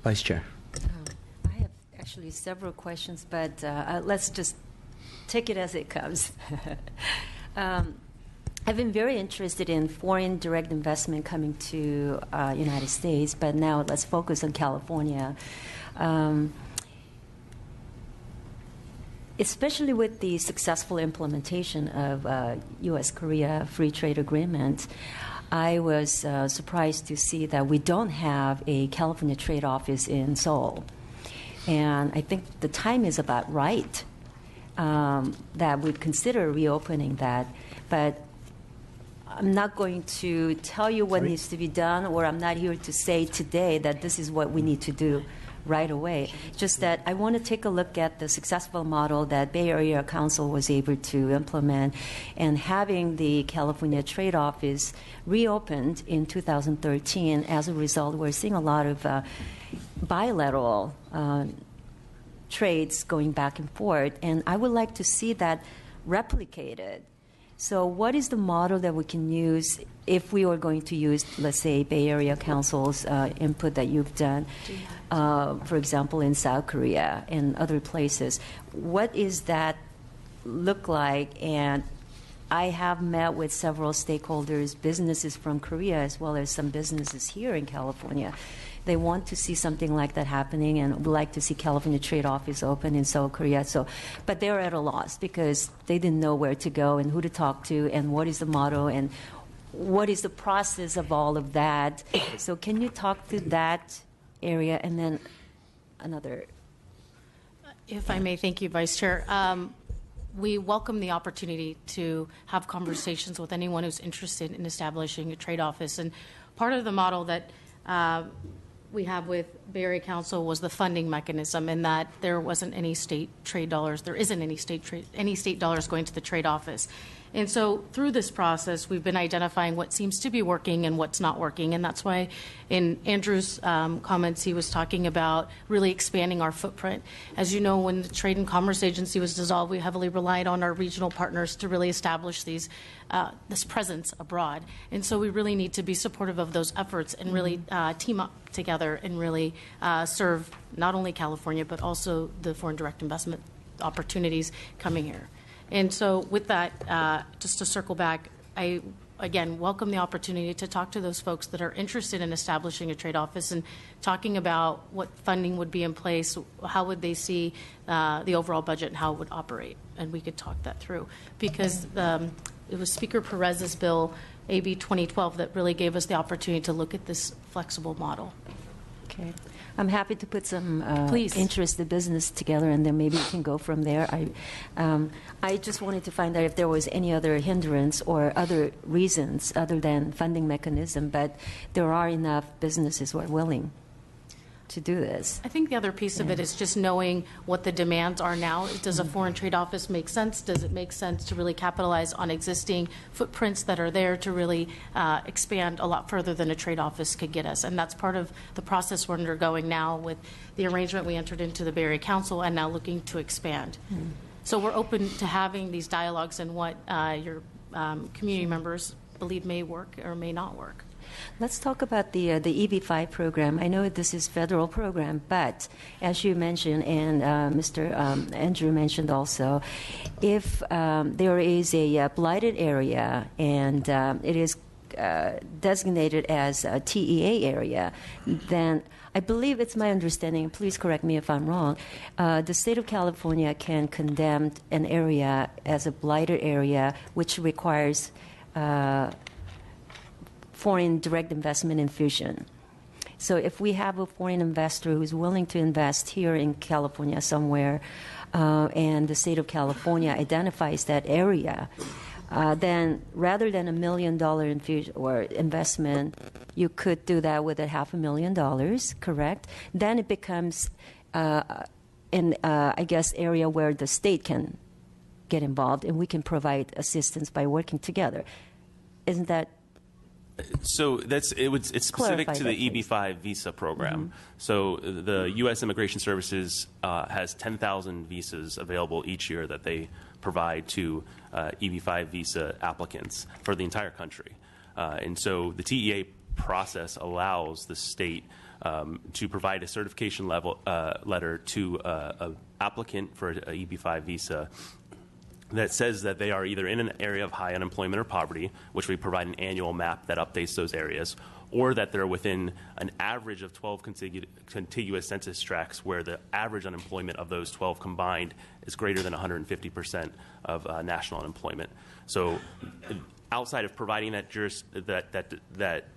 Vice Chair. I have actually several questions, but let's just take it as it comes. I've been very interested in foreign direct investment coming to United States, but now let's focus on California. Especially with the successful implementation of U.S.-Korea Free Trade Agreement, I was surprised to see that we don't have a California trade office in Seoul. And I think the time is about right that we consider reopening that. But I'm not going to tell you what needs to be done, or I'm not here to say today that this is what we need to do right away. Just that I want to take a look at the successful model that Bay Area Council was able to implement, and having the California Trade Office reopened in 2013. As a result, we're seeing a lot of bilateral trades going back and forth, and I would like to see that replicated. So what is the model that we can use if we are going to use, let's say, Bay Area Council's input that you've done, for example, in South Korea and other places? What is that look like? And I have met with several stakeholders, businesses from Korea, as well as some businesses here in California. They want to see something like that happening, and would like to see California Trade Office open in Seoul, Korea. So, but they're at a loss because they didn't know where to go and who to talk to and what is the model and what is the process of all of that. So can you talk to that area? And then another. If I may, thank you, Vice Chair. We welcome the opportunity to have conversations with anyone who's interested in establishing a trade office. And part of the model that we have with Bay Area Council was the funding mechanism, in that there wasn't any state trade dollars. There isn't any state dollars going to the trade office. And so through this process, we've been identifying what seems to be working and what's not working. And that's why in Andrew's comments, he was talking about really expanding our footprint. As you know, when the Trade and Commerce Agency was dissolved, we heavily relied on our regional partners to really establish this presence abroad. And so we really need to be supportive of those efforts and really team up together and really serve not only California, but also the foreign direct investment opportunities coming here. And so with that, just to circle back, I, again, welcome the opportunity to talk to those folks that are interested in establishing a trade office and talking about what funding would be in place, how would they see the overall budget and how it would operate. And we could talk that through. Because it was Speaker Perez's bill, AB 2012, that really gave us the opportunity to look at this flexible model. Okay. I'm happy to put some interested business together, and then maybe we can go from there. I just wanted to find out if there was any other hindrance or other reasons other than funding mechanism, but there are enough businesses who are willing to do this. I think the other piece of it is just knowing what the demands are now. Does a foreign trade office make sense? Does it make sense to really capitalize on existing footprints that are there to really expand a lot further than a trade office could get us? And that's part of the process we're undergoing now with the arrangement we entered into the Bay Area Council and now looking to expand. So we're open to having these dialogues and what your community members believe may work or may not work. Let's talk about the EB-5 program. I know this is federal program, but as you mentioned, and Mr. Andrew mentioned also, if there is a blighted area and it is designated as a TEA area, then I believe it's my understanding, please correct me if I'm wrong, the state of California can condemn an area as a blighted area, which requires foreign direct investment infusion. So if we have a foreign investor who's willing to invest here in California somewhere, and the state of California identifies that area, then rather than $1 million infusion or investment, you could do that with $500,000, correct? Then it becomes I guess, area where the state can get involved and we can provide assistance by working together. Isn't that? So it's specific to the EB-5 visa program. So the U.S. Immigration Services has 10,000 visas available each year that they provide to EB-5 visa applicants for the entire country. And so the TEA process allows the state to provide a certification letter to an applicant for an EB-5 visa that says that they are either in an area of high unemployment or poverty, which we provide an annual map that updates those areas, or that they're within an average of 12 contiguous census tracts where the average unemployment of those 12 combined is greater than 150% of national unemployment. So outside of providing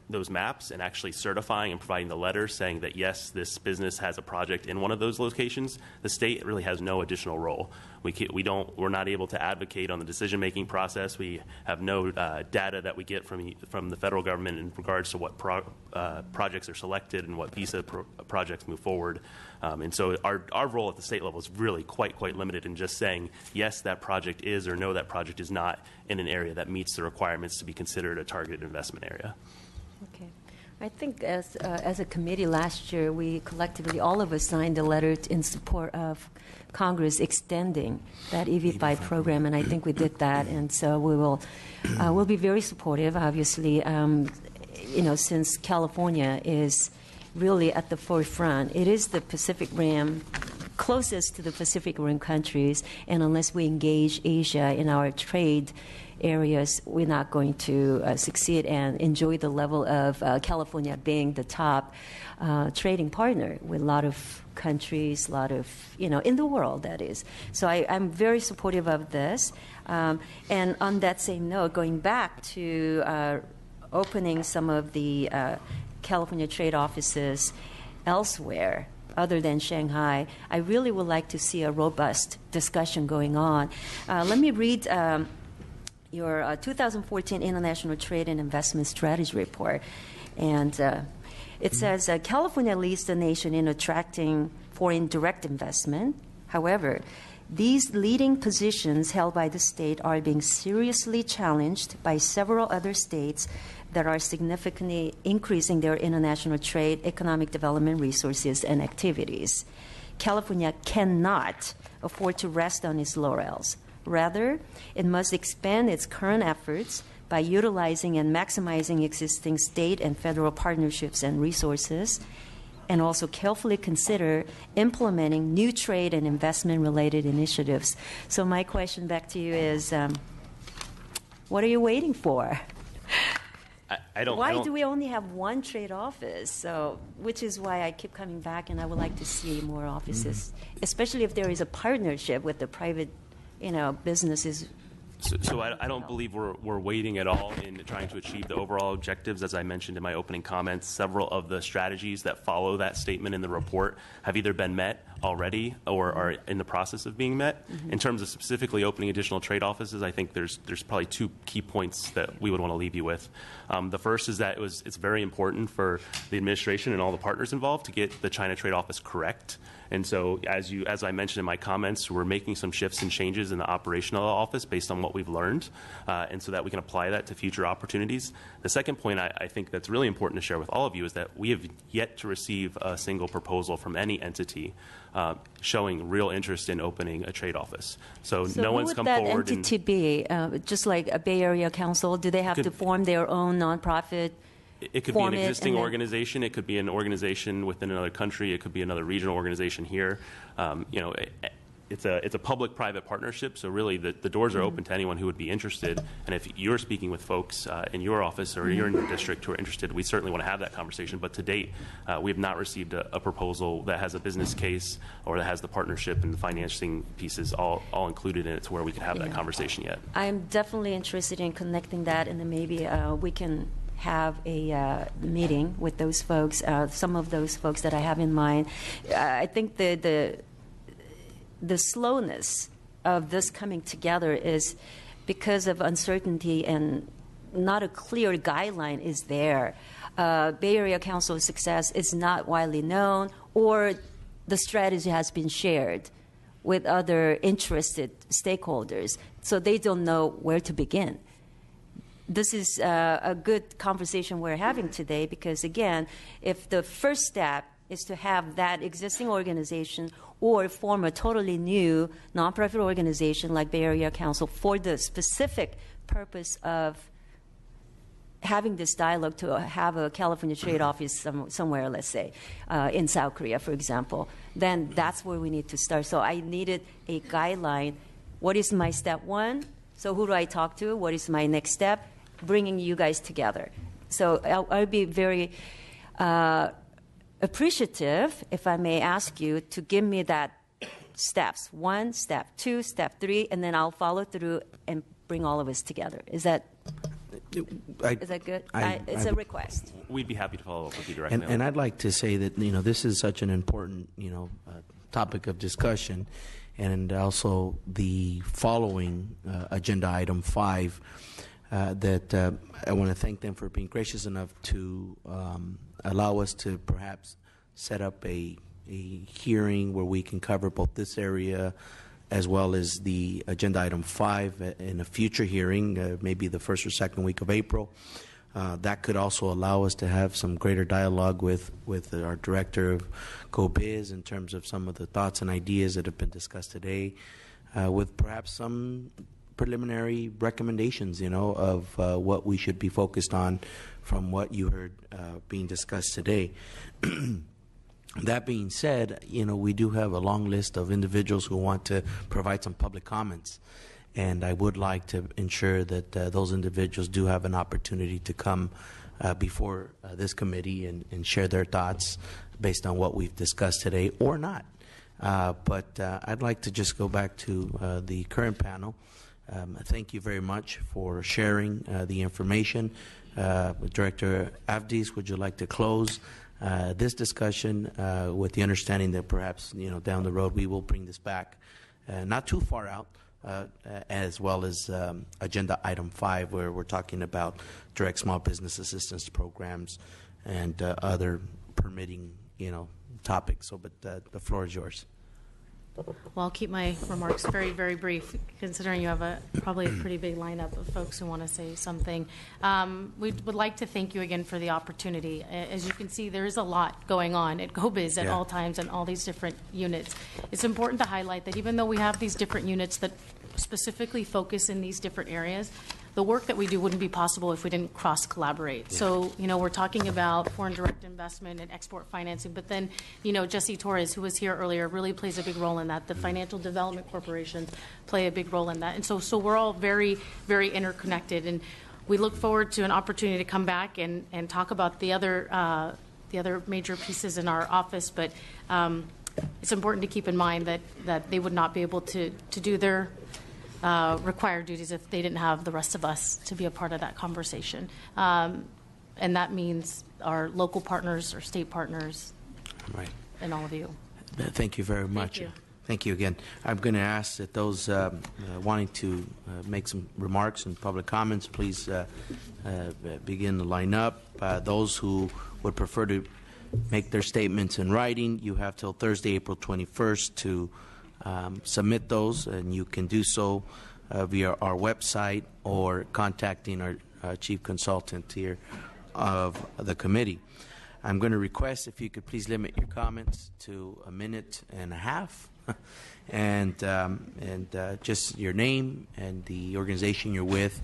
those maps and actually certifying and providing the letter saying that, yes, this business has a project in one of those locations, the state really has no additional role. We're not able to advocate on the decision-making process. We have no data that we get from the federal government in regards to what projects are selected and what visa projects move forward. And so our role at the state level is really quite limited in just saying, yes, that project is, or no, that project is not in an area that meets the requirements to be considered a targeted investment area. Okay. I think as a committee last year, we collectively, all of us signed a letter in support of Congress extending that EB-5 program, and I think we did that. And so we'll be very supportive, obviously, since California is really at the forefront. It is the Pacific Rim, closest to the Pacific Rim countries, and unless we engage Asia in our trade areas, we're not going to succeed and enjoy the level of California being the top trading partner with a lot of countries, in the world, that is. So I'm very supportive of this. And on that same note, going back to opening some of the California trade offices elsewhere, other than Shanghai, I really would like to see a robust discussion going on. Let me read your 2014 International Trade and Investment Strategy Report. And it says, California leads the nation in attracting foreign direct investment. However, these leading positions held by the state are being seriously challenged by several other states that are significantly increasing their international trade, economic development resources, and activities. California cannot afford to rest on its laurels. Rather, it must expand its current efforts by utilizing and maximizing existing state and federal partnerships and resources, and also carefully consider implementing new trade and investment-related initiatives. So my question back to you is, what are you waiting for? Why do we only have one trade office? So, which is why I keep coming back, and I would like to see more offices, especially if there is a partnership with the private, businesses. So I don't believe we're waiting at all in trying to achieve the overall objectives. As I mentioned in my opening comments, several of the strategies that follow that statement in the report have either been met already or are in the process of being met. Mm-hmm. In terms of specifically opening additional trade offices, I think there's probably two key points that we would want to leave you with. The first is that it's very important for the administration and all the partners involved to get the China trade office correct. And so, as I mentioned in my comments, we're making some shifts and changes in the operational office based on what we've learned, and so that we can apply that to future opportunities. The second point I think that's really important to share with all of you is that we have yet to receive a single proposal from any entity showing real interest in opening a trade office. So no one's come forward. Who would that entity be? Just like a Bay Area Council? Do they have to form their own nonprofit? It could be an existing organization. It could be an organization within another country. It could be another regional organization here. It's a public-private partnership, so really the doors are open to anyone who would be interested. And if you're speaking with folks in your office or you're in your district who are interested, we certainly want to have that conversation. But to date, we have not received a proposal that has a business case or that has the partnership and the financing pieces all included in it to where we can have that conversation yet. I'm definitely interested in connecting that, and then maybe we can have a meeting with those folks, some of those folks that I have in mind. I think the slowness of this coming together is because of uncertainty and not a clear guideline is there. Bay Area Council success is not widely known, or the strategy has been shared with other interested stakeholders, so they don't know where to begin. This is a good conversation we're having today because, again, if the first step is to have that existing organization or form a totally new nonprofit organization like Bay Area Council for the specific purpose of having this dialogue to have a California trade office somewhere, let's say, in South Korea, for example, then that's where we need to start. So I needed a guideline. What is my step one? So who do I talk to? What is my next step? Bringing you guys together. So I'll be very appreciative, if I may ask you, to give me that steps. 1, step 2, step 3, and then I'll follow through and bring all of us together. Is that good? It's a request. We'd be happy to follow up with you directly. And I'd like to say that, this is such an important, topic of discussion, and also the following agenda item 5, that I want to thank them for being gracious enough to allow us to perhaps set up a hearing where we can cover both this area as well as the agenda item 5 in a future hearing, maybe the first or second week of April. That could also allow us to have some greater dialogue with our director of GoBiz in terms of some of the thoughts and ideas that have been discussed today, with perhaps some preliminary recommendations, of what we should be focused on from what you heard being discussed today. That being said, we do have a long list of individuals who want to provide some public comments, and I would like to ensure that those individuals do have an opportunity to come before this committee and share their thoughts based on what we've discussed today or not. But I'd like to just go back to the current panel. Thank you very much for sharing the information. Director Avdis, would you like to close this discussion with the understanding that perhaps down the road we will bring this back not too far out, as well as agenda item 5, where we're talking about direct small business assistance programs and other permitting topics. So, but the floor is yours. Well, I'll keep my remarks very, very brief, considering you have probably a pretty big lineup of folks who want to say something. We would like to thank you again for the opportunity. As you can see, there is a lot going on at GoBiz at all times and all these different units. It's important to highlight that even though we have these different units that specifically focus in these different areas, the work that we do wouldn't be possible if we didn't cross-collaborate. Yeah. So, we're talking about foreign direct investment and export financing, but then, Jesse Torres, who was here earlier, really plays a big role in that. The financial development corporations play a big role in that. And so we're all very, very interconnected. And we look forward to an opportunity to come back and talk about the other major pieces in our office. But it's important to keep in mind that they would not be able to do their required duties if they didn't have the rest of us to be a part of that conversation. And that means our local partners, our state partners, right, and all of you. Thank you very much. Thank you. Thank you again. I'm going to ask that those wanting to make some remarks and public comments, please begin to line up. Those who would prefer to make their statements in writing, you have till Thursday, April 21st to submit those, and you can do so via our website or contacting our chief consultant here of the committee. I'm going to request if you could please limit your comments to 1.5 minutes, and just your name and the organization you're with,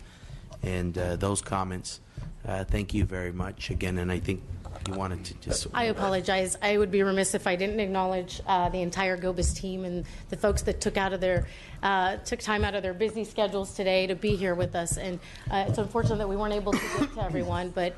and those comments. Thank you very much again, and I think you wanted to just... I apologize. I would be remiss if I didn't acknowledge the entire GoBiz team and the folks that took time out of their busy schedules today to be here with us. And it's unfortunate that we weren't able to get to everyone, but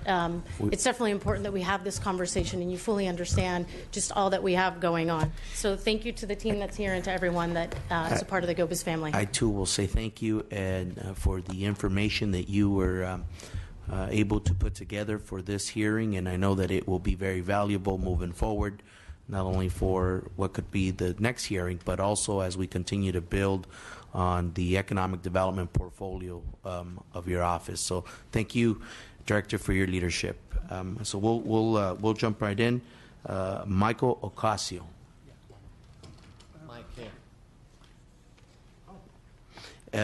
it's definitely important that we have this conversation and you fully understand just all that we have going on. So thank you to the team that's here and to everyone that is a part of the GoBiz family. I too will say thank you and for the information that you were able to put together for this hearing, and I know that it will be very valuable moving forward, not only for what could be the next hearing, but also as we continue to build on the economic development portfolio of your office. So thank you, Director, for your leadership. So we'll jump right in. Michael Ocasio.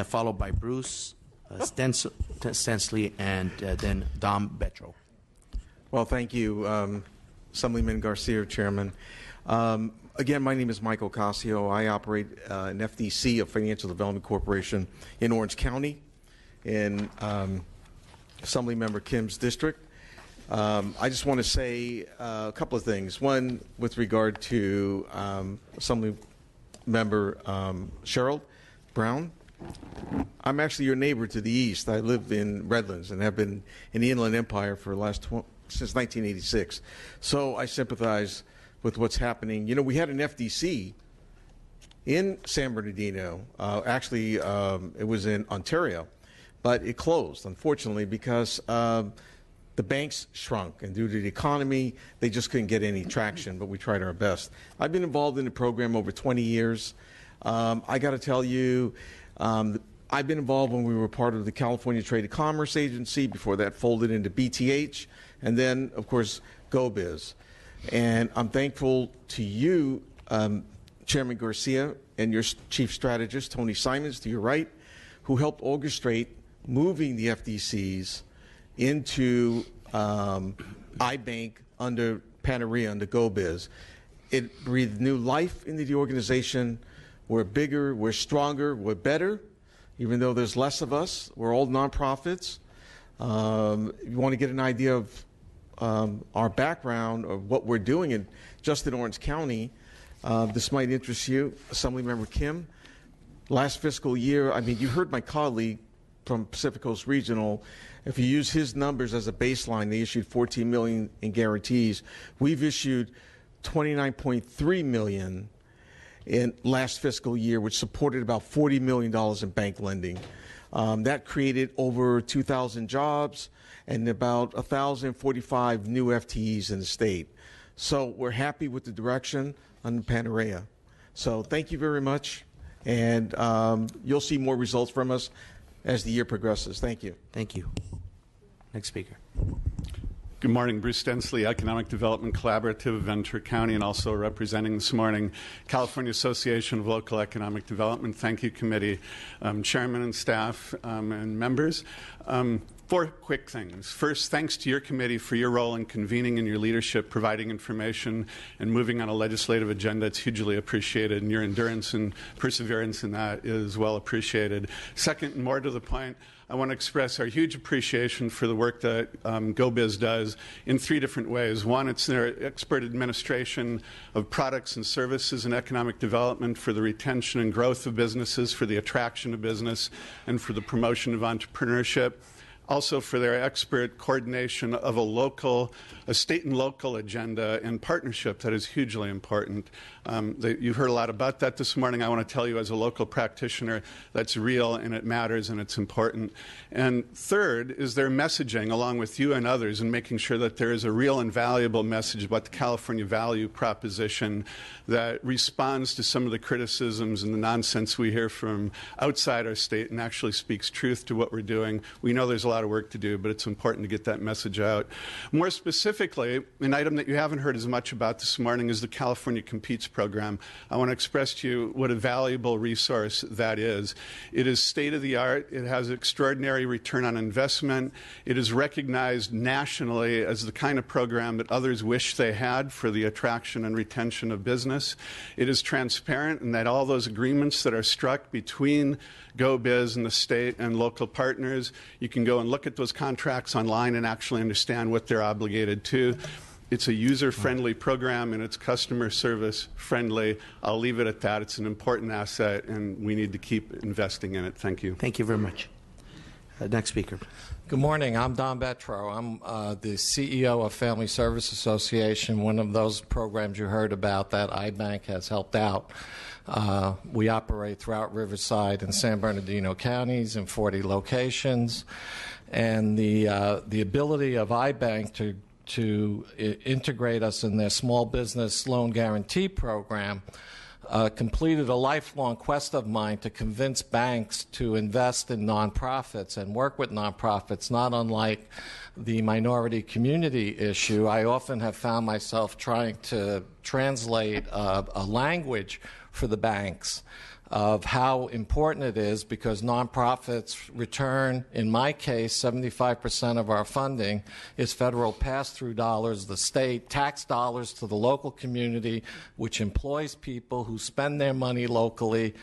Followed by Bruce Stensley, and then Dom Betro. Well, thank you, Assemblyman Garcia, Chairman. Again, my name is Michael Ocasio. I operate an FDC, a Financial Development Corporation in Orange County. And Assemblymember Kim's district. I just want to say a couple of things. One, with regard to Assemblymember Cheryl Brown. I'm actually your neighbor to the east. I live in Redlands and have been in the Inland Empire for the last since 1986. So I sympathize with what's happening. You know, we had an FDC in San Bernardino. Actually, it was in Ontario, but it closed, unfortunately, because the banks shrunk, and due to the economy, they just couldn't get any traction, but we tried our best. I've been involved in the program over 20 years. I got to tell you, I've been involved when we were part of the California Trade and Commerce Agency. Before that, folded into BTH, and then, of course, GoBiz. And I'm thankful to you, Chairman Garcia, and your chief strategist, Tony Simons, to your right, who helped orchestrate moving the FDCs into iBank under Paneria, under GoBiz. It breathed new life into the organization. We're bigger, we're stronger, we're better, even though there's less of us. We're all nonprofits. If you want to get an idea of our background, of what we're doing just in Orange County, this might interest you, Assemblymember Kim. Last fiscal year, I mean, you heard my colleague from Pacific Coast Regional. If you use his numbers as a baseline, they issued $14 million in guarantees. We've issued $29.3 million in last fiscal year, which supported about $40 million in bank lending. That created over 2,000 jobs and about 1,045 new FTEs in the state. So we're happy with the direction on Panerea. So thank you very much, and you'll see more results from us as the year progresses. Thank you. Thank you. Next speaker. Good morning, Bruce Densley, Economic Development Collaborative of Ventura County, and also representing this morning California Association of Local Economic Development. Thank you, committee, chairman and staff and members. 4 quick things. First, thanks to your committee for your role in convening and your leadership, providing information, and moving on a legislative agenda. It's hugely appreciated, and your endurance and perseverance in that is well appreciated. Second, and more to the point, I want to express our huge appreciation for the work that GoBiz does in 3 different ways. One, it's their expert administration of products and services and economic development for the retention and growth of businesses, for the attraction of business, and for the promotion of entrepreneurship. Also for their expert coordination of a state and local agenda and partnership that is hugely important. You've heard a lot about that this morning. I want to tell you as a local practitioner that's real and it matters and it's important. And third is their messaging along with you and others and making sure that there is a real and valuable message about the California value proposition that responds to some of the criticisms and the nonsense we hear from outside our state and actually speaks truth to what we're doing. We know there's a lot of work to do, but it's important to get that message out. More specifically, an item that you haven't heard as much about this morning is the California Competes program. I want to express to you what a valuable resource that is. It is state-of-the-art. It has extraordinary return on investment. It is recognized nationally as the kind of program that others wish they had for the attraction and retention of business. It is transparent in that all those agreements that are struck between GoBiz and the state and local partners, you can go and look at those contracts online and actually understand what they're obligated to. It's a user-friendly program and it's customer service friendly. I'll leave it at that. It's an important asset and we need to keep investing in it. Thank you. Thank you very much. Next speaker. Good morning. I'm Don Betro. I'm the CEO of Family Service Association, one of those programs you heard about that iBank has helped out. We operate throughout Riverside and San Bernardino counties in 40 locations. And the ability of iBank to integrate us in their small business loan guarantee program completed a lifelong quest of mine to convince banks to invest in nonprofits and work with nonprofits, not unlike the minority community issue. I often have found myself trying to translate a language for the banks of how important it is, because nonprofits return, in my case, 75% of our funding is federal pass-through dollars, the state tax dollars to the local community, which employs people who spend their money locally.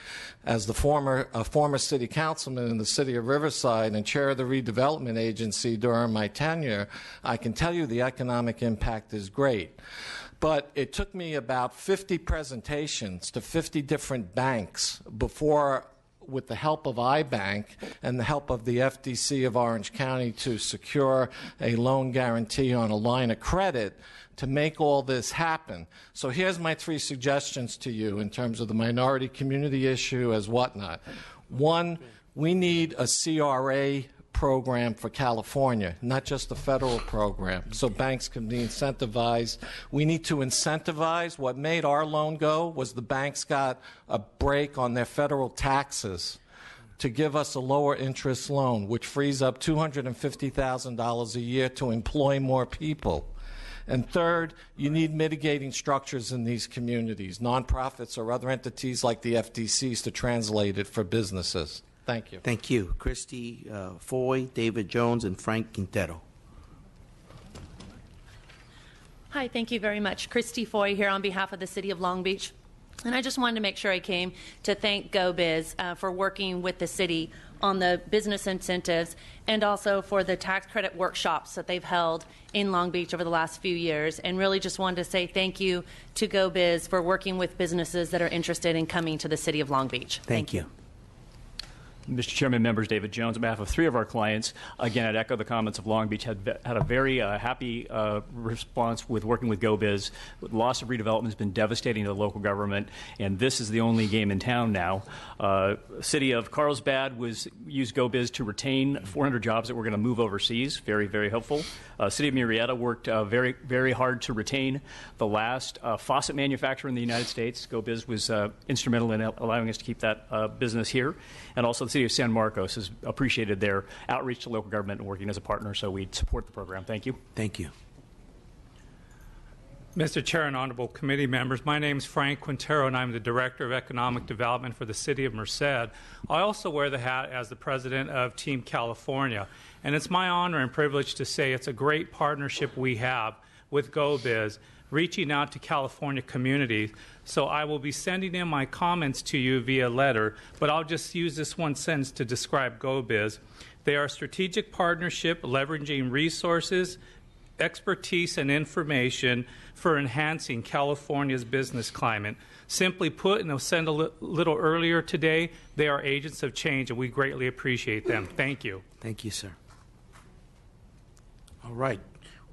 As the former city councilman in the city of Riverside and chair of the redevelopment agency during my tenure, I can tell you the economic impact is great. But it took me about 50 presentations to 50 different banks before, with the help of iBank and the help of the FDC of Orange County, to secure a loan guarantee on a line of credit to make all this happen. So here's my 3 suggestions to you in terms of the minority community issue as whatnot. 1, we need a CRA program for California, not just a federal program, so banks can be incentivized. We need to incentivize. What made our loan go was the banks got a break on their federal taxes to give us a lower interest loan, which frees up $250,000 a year to employ more people. And third, you need mitigating structures in these communities, nonprofits or other entities like the FDCs, to translate it for businesses. Thank you. Thank you. Christy Foy, David Jones, and Frank Quintero. Hi, thank you very much. Christy Foy here on behalf of the City of Long Beach. And I just wanted to make sure I came to thank GoBiz for working with the city on the business incentives and also for the tax credit workshops that they've held in Long Beach over the last few years. And really just wanted to say thank you to GoBiz for working with businesses that are interested in coming to the City of Long Beach. Thank you. Mr. Chairman, members, David Jones, on behalf of 3 of our clients, again, I'd echo the comments of Long Beach. Had a very happy response with working with GoBiz. The loss of redevelopment has been devastating to the local government, and this is the only game in town now. City of Carlsbad used GoBiz to retain 400 jobs that were going to move overseas. Very, very helpful. City of Murrieta worked very, very hard to retain the last faucet manufacturer in the United States. GoBiz was instrumental in allowing us to keep that business here. And also the City of San Marcos has appreciated their outreach to local government and working as a partner, so we support the program. Thank you. Thank you. Mr. Chair and honorable committee members, my name is Frank Quintero, and I'm the Director of Economic Development for the City of Merced. I also wear the hat as the President of Team California, and it's my honor and privilege to say it's a great partnership we have with GoBiz, reaching out to California communities. So I will be sending in my comments to you via letter, but I'll just use this one sentence to describe GoBiz. They are a strategic partnership leveraging resources, expertise, and information for enhancing California's business climate. Simply put, and I'll send a little earlier today, they are agents of change, and we greatly appreciate them. Thank you. Thank you, sir. All right.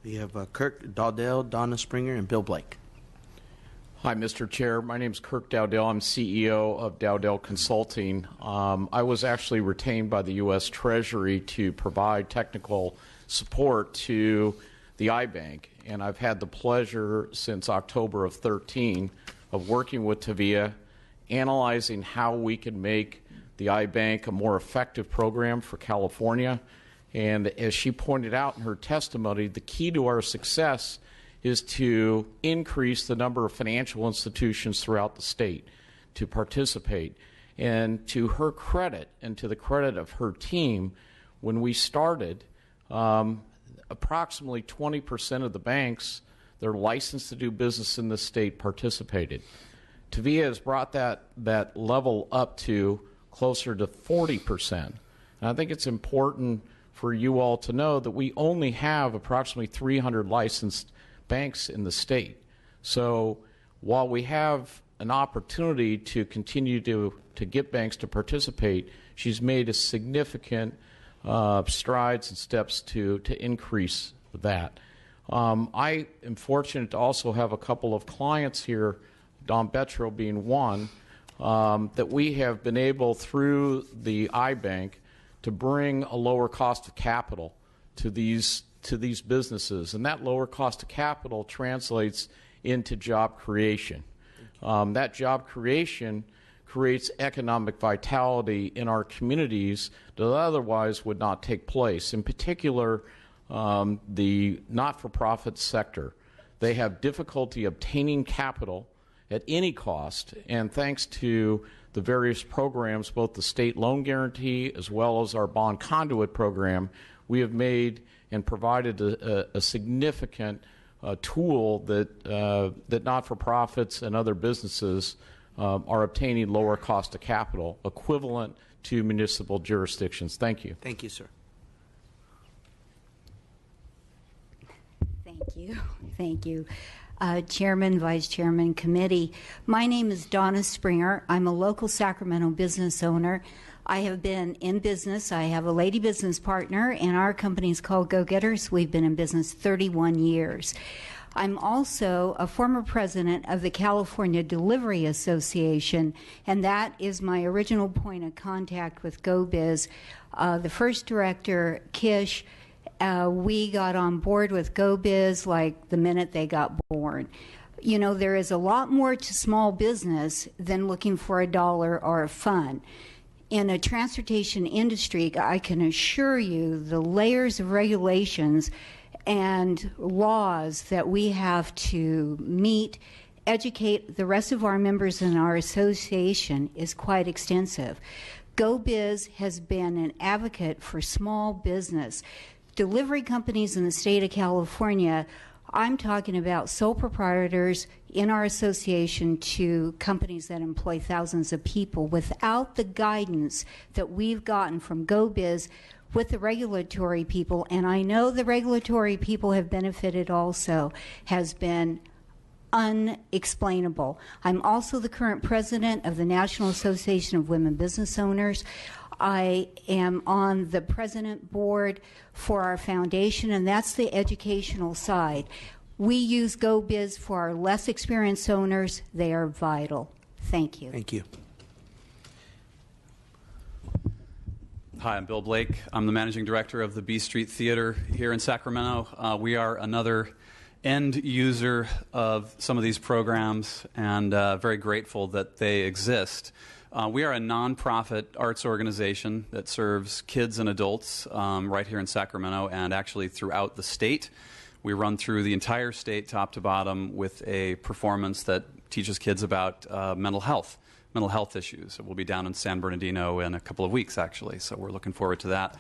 We have Kirk Dowdell, Donna Springer, and Bill Blake. Hi, Mr. Chair. My name is Kirk Dowdell. I'm CEO of Dowdell Consulting. I was actually retained by the U.S. Treasury to provide technical support to the iBank, and I've had the pleasure since October of 13 of working with Tavia, analyzing how we can make the iBank a more effective program for California. And as she pointed out in her testimony, the key to our success is to increase the number of financial institutions throughout the state to participate. And to her credit and to the credit of her team, when we started, approximately 20% of the banks that are licensed to do business in the state participated. Tavia has brought that level up to closer to 40%. And I think it's important for you all to know that we only have approximately 300 licensed banks in the state. So while we have an opportunity to continue to get banks to participate, she's made a significant strides and steps to increase that. I am fortunate to also have a couple of clients here, Don Betro being one, that we have been able through the iBank to bring a lower cost of capital to these businesses, and that lower cost of capital translates into job creation. That job creation creates economic vitality in our communities that otherwise would not take place. In particular, the not-for-profit sector. They have difficulty obtaining capital, at any cost. And thanks to the various programs, both the state loan guarantee as well as our bond conduit program, we have made and provided a significant tool that not-for-profits and other businesses are obtaining lower cost of capital, equivalent to municipal jurisdictions. Thank you. Thank you, sir. Thank you. Thank you. Chairman, Vice Chairman, Committee. My name is Donna Springer. I'm a local Sacramento business owner. I have been in business. I have a lady business partner, and our company is called Go Getters. We've been in business 31 years. I'm also a former president of the California Delivery Association, and that is my original point of contact with GoBiz. The first director, Kish, we got on board with GoBiz like the minute they got born. You know, there is a lot more to small business than looking for a dollar or a fund. In a transportation industry, I can assure you the layers of regulations and laws that we have to meet, educate the rest of our members in our association is quite extensive. GoBiz has been an advocate for small business. Delivery companies in the state of California, I'm talking about sole proprietors in our association to companies that employ thousands of people. Without the guidance that we've gotten from GoBiz with the regulatory people, and I know the regulatory people have benefited also, has been unexplainable. I'm also the current president of the National Association of Women Business Owners. I am on the president board for our foundation, and that's the educational side. We use GoBiz for our less experienced owners. They are vital. Thank you. Thank you. Hi, I'm Bill Blake. I'm the managing director of the B Street Theater here in Sacramento. We are another end user of some of these programs and very grateful that they exist. We are a nonprofit arts organization that serves kids and adults right here in Sacramento and actually throughout the state. We run through the entire state, top to bottom, with a performance that teaches kids about mental health issues. We'll be down in San Bernardino in a couple of weeks, actually, so we're looking forward to that.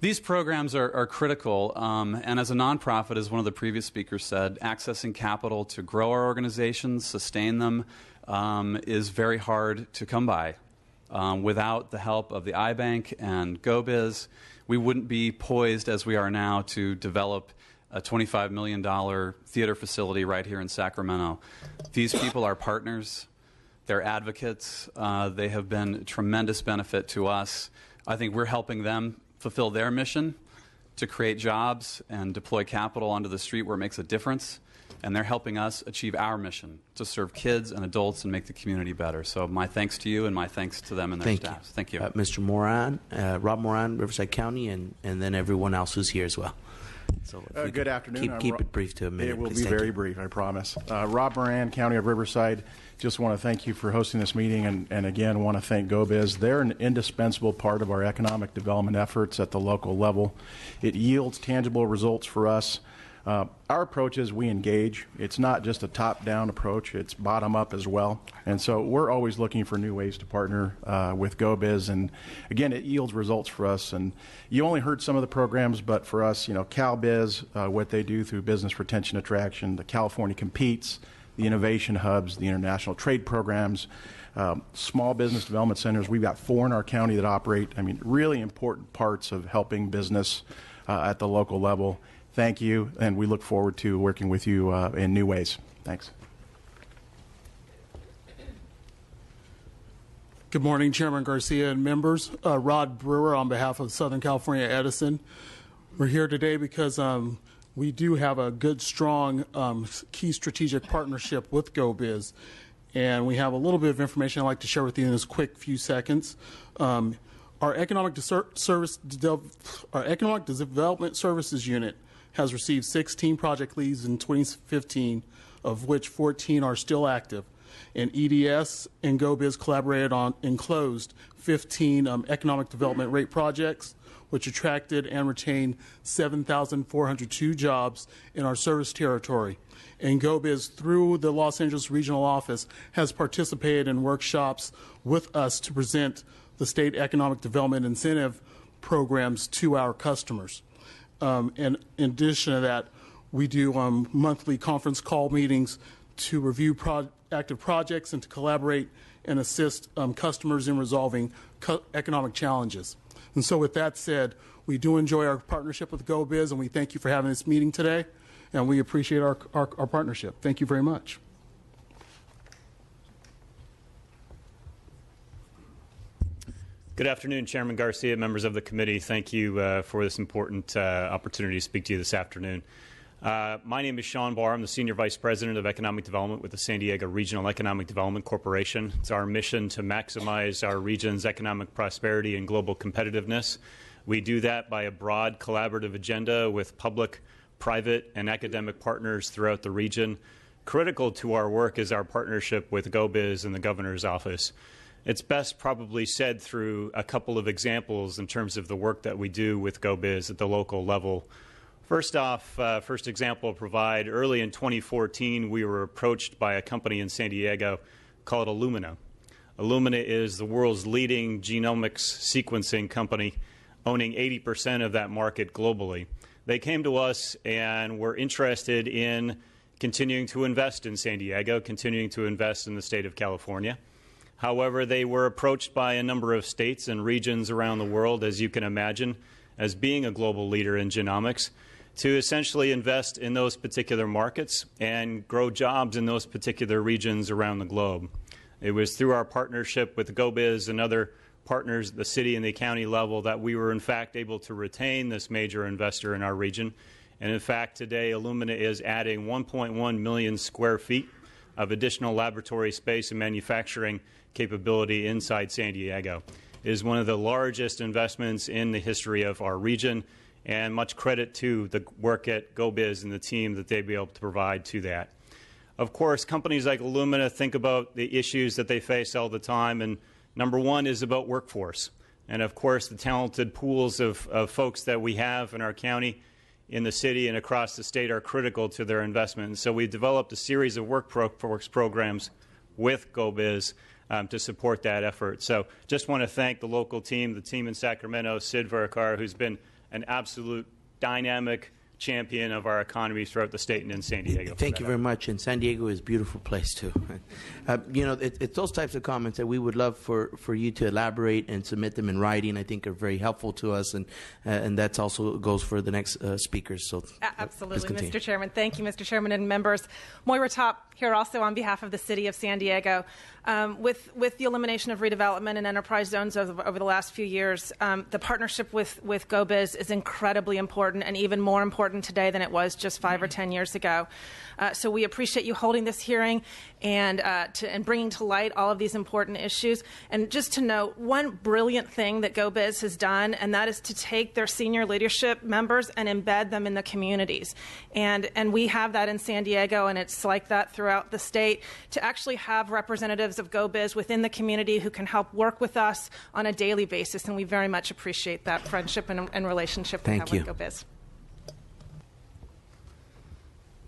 These programs are critical, and as a nonprofit, as one of the previous speakers said, accessing capital to grow our organizations, sustain them, is very hard to come by. Without the help of the iBank and GoBiz, we wouldn't be poised as we are now to develop a $25 million theater facility right here in Sacramento. These people are partners. They're advocates. They have been a tremendous benefit to us. I think we're helping them fulfill their mission to create jobs and deploy capital onto the street where it makes a difference. And they're helping us achieve our mission to serve kids and adults and make the community better. So my thanks to you and my thanks to them and their staffs. Thank you. Mr. Moran, Rob Moran, Riverside County, and then everyone else who's here as well. So good afternoon. Keep it brief to a minute. It will please. be very brief, I promise. Rob Moran, County of Riverside. Just want to thank you for hosting this meeting, and again, want to thank GoBiz. They're an indispensable part of our economic development efforts at the local level. It yields tangible results for us. Our approach is we engage. It's not just a top-down approach, it's bottom-up as well. And so we're always looking for new ways to partner with GoBiz. And again, it yields results for us. And you only heard some of the programs, but for us, you know, CalBiz, what they do through business retention attraction, the California Competes, the innovation hubs, the international trade programs, small business development centers. We've got 4 in our county that operate. I mean, really important parts of helping business at the local level. Thank you, and we look forward to working with you in new ways. Thanks. Good morning, Chairman Garcia and members. Rod Brewer on behalf of Southern California Edison. We're here today because we do have a good, strong, key strategic partnership with GoBiz, and we have a little bit of information I'd like to share with you in this quick few seconds. Our Economic Development Services Unit has received 16 project leads in 2015, of which 14 are still active. And EDS and GoBiz collaborated on and closed 15 economic development rate projects, which attracted and retained 7,402 jobs in our service territory. And GoBiz, through the Los Angeles Regional Office, has participated in workshops with us to present the state economic development incentive programs to our customers. And in addition to that, we do monthly conference call meetings to review active projects and to collaborate and assist customers in resolving economic challenges. And so with that said, we do enjoy our partnership with GoBiz, and we thank you for having this meeting today, and we appreciate our partnership. Thank you very much. Good afternoon, Chairman Garcia, members of the committee. Thank you for this important opportunity to speak to you this afternoon. My name is Sean Barr. I'm the Senior Vice President of Economic Development with the San Diego Regional Economic Development Corporation. It's our mission to maximize our region's economic prosperity and global competitiveness. We do that by a broad collaborative agenda with public, private, and academic partners throughout the region. Critical to our work is our partnership with GoBiz and the Governor's Office. It's best probably said through a couple of examples in terms of the work that we do with GoBiz at the local level. First off, first example I'll provide, early in 2014, we were approached by a company in San Diego called Illumina. Illumina is the world's leading genomics sequencing company, owning 80% of that market globally. They came to us and were interested in continuing to invest in San Diego, continuing to invest in the state of California. However, they were approached by a number of states and regions around the world, as you can imagine, as being a global leader in genomics, to essentially invest in those particular markets and grow jobs in those particular regions around the globe. It was through our partnership with GoBiz and other partners at the city and the county level that we were in fact able to retain this major investor in our region. And in fact, today Illumina is adding 1.1 million square feet of additional laboratory space and manufacturing capability inside San Diego. It is one of the largest investments in the history of our region, and much credit to the work at GoBiz and the team that they'd be able to provide to that. Of course, companies like Illumina think about the issues that they face all the time, and number one is about workforce. And of course, the talented pools of folks that we have in our county, in the city, and across the state are critical to their investment. And so we developed a series of workforce programs with GoBiz to support that effort. So just want to thank the local team, the team in Sacramento, Sid Verkar, who's been an absolute dynamic champion of our economy throughout the state and in San Diego. Thank you very much. And San Diego is a beautiful place, too. It's those types of comments that we would love for you to elaborate and submit them in writing. I think are very helpful to us, and that also goes for the next speakers. So absolutely, Mr. Chairman. Thank you, Mr. Chairman and members. Moira Top here also on behalf of the City of San Diego. With the elimination of redevelopment and enterprise zones over the last few years, the partnership with GoBiz is incredibly important, and even more important today than it was just 5 or 10 years ago. So we appreciate you holding this hearing and bringing to light all of these important issues. And just to note, one brilliant thing that GoBiz has done, and that is to take their senior leadership members and embed them in the communities. And we have that in San Diego, and it's like that throughout the state, to actually have representatives of GoBiz within the community who can help work with us on a daily basis. And we very much appreciate that friendship and relationship we have with GoBiz.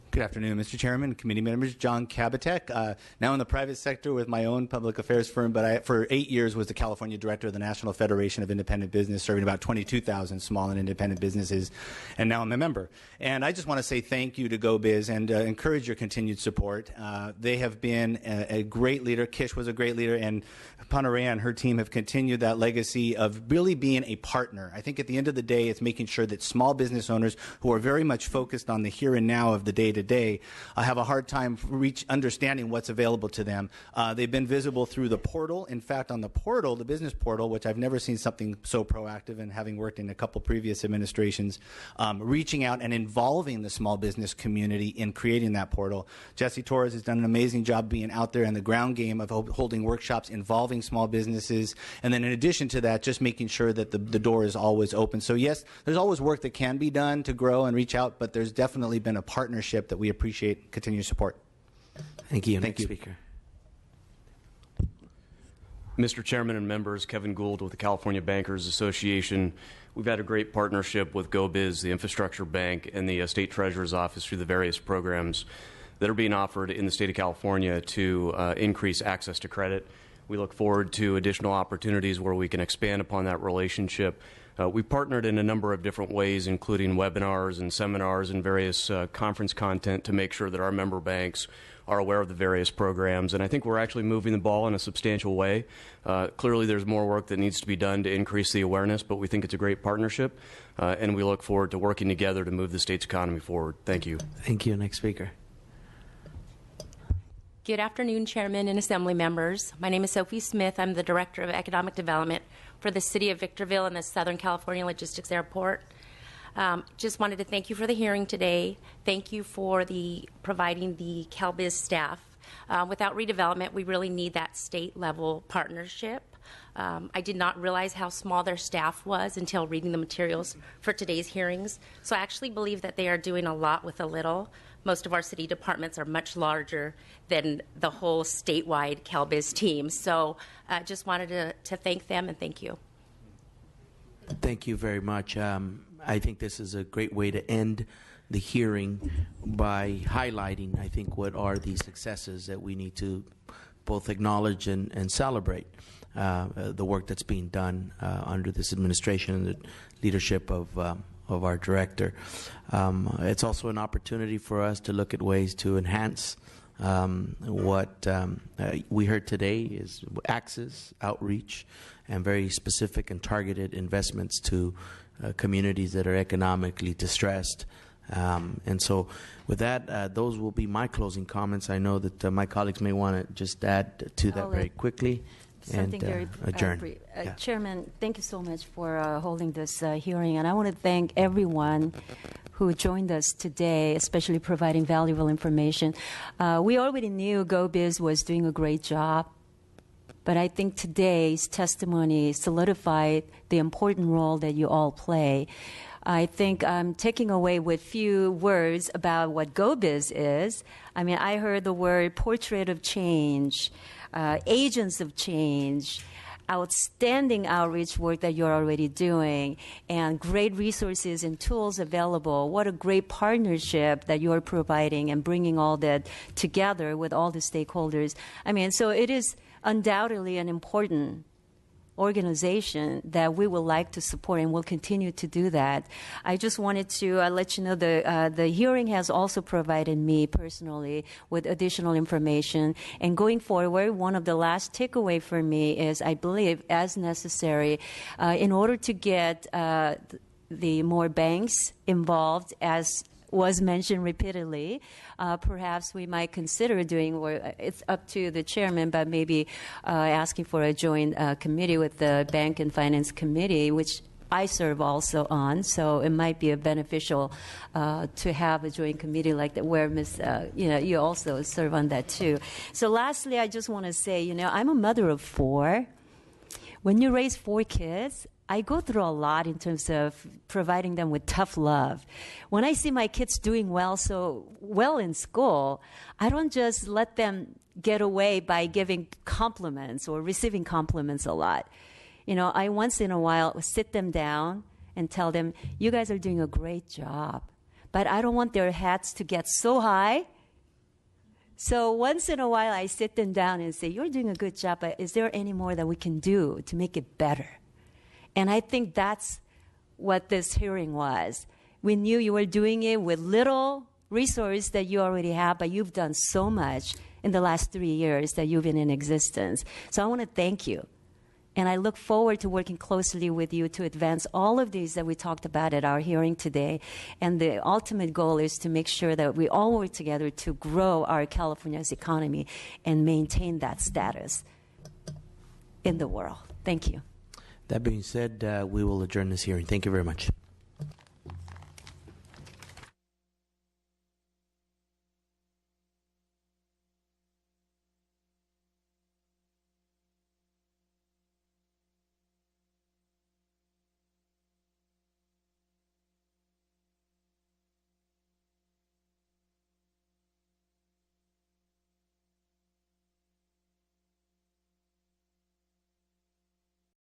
Good afternoon, Mr. Chairman, committee members. John Kabatek, now in the private sector with my own public affairs firm, but I, for 8 years, was the California director of the National Federation of Independent Business, serving about 22,000 small and independent businesses, and now I'm a member. And I just want to say thank you to GoBiz and encourage your continued support. They have been a great leader. Kish was a great leader, and Panarea and her team have continued that legacy of really being a partner. I think at the end of the day, it's making sure that small business owners who are very much focused on the here and now of the day-to-day have a hard time understanding what's available to them. They've been visible through the portal. In fact, on the portal, the business portal, which I've never seen something so proactive, and having worked in a couple previous administrations, reaching out and involving the small business community in creating that portal. Jesse Torres has done an amazing job being out there in the ground game of holding workshops involving small businesses. And then in addition to that, just making sure that the door is always open. So yes, there's always work that can be done to grow and reach out, but there's definitely been a partnership that we appreciate continued support. Thank you. Thank Next you. speaker. Mr. Chairman and members, Kevin Gould with the California Bankers Association. We've had a great partnership with GoBiz, the Infrastructure Bank, and the State Treasurer's Office through the various programs that are being offered in the state of California to increase access to credit. We look forward to additional opportunities where we can expand upon that relationship. We've partnered in a number of different ways, including webinars and seminars and various conference content to make sure that our member banks are aware of the various programs. And I think we're actually moving the ball in a substantial way. Clearly, there's more work that needs to be done to increase the awareness, but we think it's a great partnership, and we look forward to working together to move the state's economy forward. Thank you. Thank you. Next speaker. Good afternoon, Chairman and Assembly members. My name is Sophie Smith. I'm the Director of Economic Development for the City of Victorville and the Southern California Logistics Airport. Just wanted to thank you for the hearing today. Thank you for providing the CalBiz staff. Without redevelopment, we really need that state-level partnership. I did not realize how small their staff was until reading the materials for today's hearings. So I actually believe that they are doing a lot with a little. Most of our city departments are much larger than the whole statewide CalBiz team. So I just wanted to thank them and thank you. Thank you very much. I think this is a great way to end the hearing by highlighting, I think, what are the successes that we need to both acknowledge and celebrate. The work that's being done under this administration and the leadership of our director. It's also an opportunity for us to look at ways to enhance what we heard today is access, outreach, and very specific and targeted investments to communities that are economically distressed. And so with that, those will be my closing comments. I know that my colleagues may want to just add to that very quickly. Something and very adjourn. brief. Yeah. Chairman, thank you so much for holding this hearing, and I want to thank everyone who joined us today, especially providing valuable information. We already knew GoBiz was doing a great job, but I think today's testimony solidified the important role that you all play. I think I'm taking away with few words about what GoBiz is. I mean, I heard the word portrait of change, agents of change, outstanding outreach work that you're already doing, and great resources and tools available. What a great partnership that you're providing and bringing all that together with all the stakeholders. I mean, so it is undoubtedly an important organization that we would like to support, and will continue to do that. I just wanted to let you know the hearing has also provided me personally with additional information. And going forward, one of the last takeaway for me is, I believe, as necessary, in order to get the more banks involved, as was mentioned repeatedly, perhaps we might consider doing, or it's up to the chairman, but maybe asking for a joint committee with the Bank and Finance Committee, which I serve also on. So it might be a beneficial to have a joint committee like that, where you also serve on that too. So lastly, I just want to say, I'm a mother of 4. When you raise 4 kids, I go through a lot in terms of providing them with tough love. When I see my kids doing so well in school, I don't just let them get away by giving compliments or receiving compliments a lot. I once in a while sit them down and tell them, you guys are doing a great job, but I don't want their hats to get so high. So once in a while I sit them down and say, you're doing a good job, but is there any more that we can do to make it better? And I think that's what this hearing was. We knew you were doing it with little resource that you already have, but you've done so much in the last 3 years that you've been in existence. So I want to thank you. And I look forward to working closely with you to advance all of these that we talked about at our hearing today. And the ultimate goal is to make sure that we all work together to grow our California's economy and maintain that status in the world. Thank you. That being said, we will adjourn this hearing. Thank you very much.